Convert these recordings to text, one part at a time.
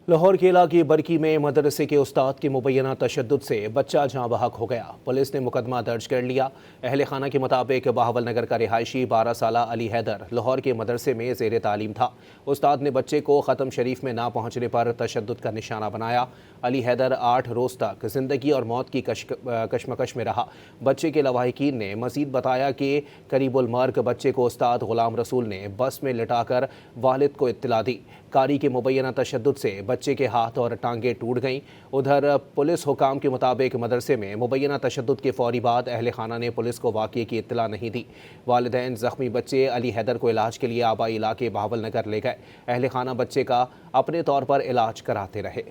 लाहौर केला की बरकी में मदरसे के उस्ताद की मुबैना तशद्दुद से बच्चा जहाँ बहक हो गया। पुलिस ने मुकदमा दर्ज कर लिया। अहल खाना के मुताबिक बहावल नगर का रिहायशी 12 साला अली हैदर लाहौर के मदरसे में ज़ेर तालीम था। उस्ताद ने बच्चे को ख़त्म शरीफ में ना पहुँचने पर तशद्दुद का निशाना बनाया। अली हैदर 8 रोज़ तक ज़िंदगी और मौत की कशमकश में रहा। बच्चे के लवाहिकीन ने मज़ीद बताया कि करीबुल मर्ग बच्चे को उस्ताद ग़ुलाम रसूल ने बस में लिटाकर वालिद को इत्तला दी। कारी के मुबैना तशद्दुद से बच्चे के हाथ और टांगें टूट गईं। उधर पुलिस हुकाम के मुताबिक मदरसे में मुबैना तशद्दुद के फौरी बाद अहल खाना ने पुलिस को वाक़ये की इत्तला नहीं दी। वालिदैन ज़ख्मी बच्चे अली हैदर को इलाज के लिए आबाई इलाके बहावल नगर ले गए। अहल खाना बच्चे का अपने तौर पर इलाज कराते रहे।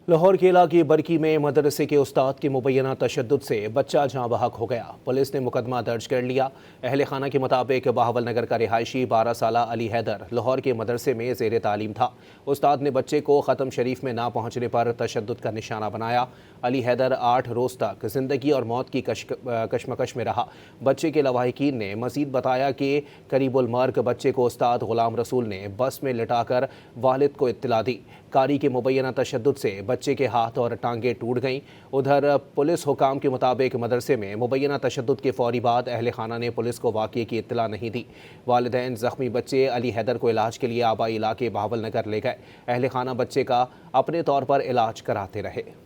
लाहौर केला की बरकी में मदरसे के उस्ताद की मुबैना तशद्दुद से बच्चा जहाँ बहक हो गया। पुलिस ने मुकदमा दर्ज कर लिया। अहल खाना के मुताबिक बहावल नगर का रिहायशी 12 साला अली हैदर लाहौर के मदरसे में ज़ेर तालीम था। उस्ताद ने बच्चे को ख़त्म शरीफ में ना पहुँचने पर तशद्दुद का निशाना बनाया। अली हैदर 8 रोज़ तक ज़िंदगी और मौत की कशमकश में रहा। बच्चे के लवाहिकीन ने मज़ीद बताया कि करीबुल मर्ग बच्चे को उस्ताद ग़ुलाम रसूल ने बस में लिटाकर वालिद को इत्तला दी। कारी के मुबैना तशद्दुद से बच्चे के हाथ और टांगें टूट गईं। उधर पुलिस हुकाम के मुताबिक मदरसे में मुबैना तशद्दुद के फौरी बाद अहल खाना ने पुलिस को वाक़ये की इत्तला नहीं दी। वालिदैन ज़ख्मी बच्चे अली हैदर को इलाज के लिए आबाई इलाके बहावल नगर ले गए। अहल खाना बच्चे का अपने तौर पर इलाज कराते रहे।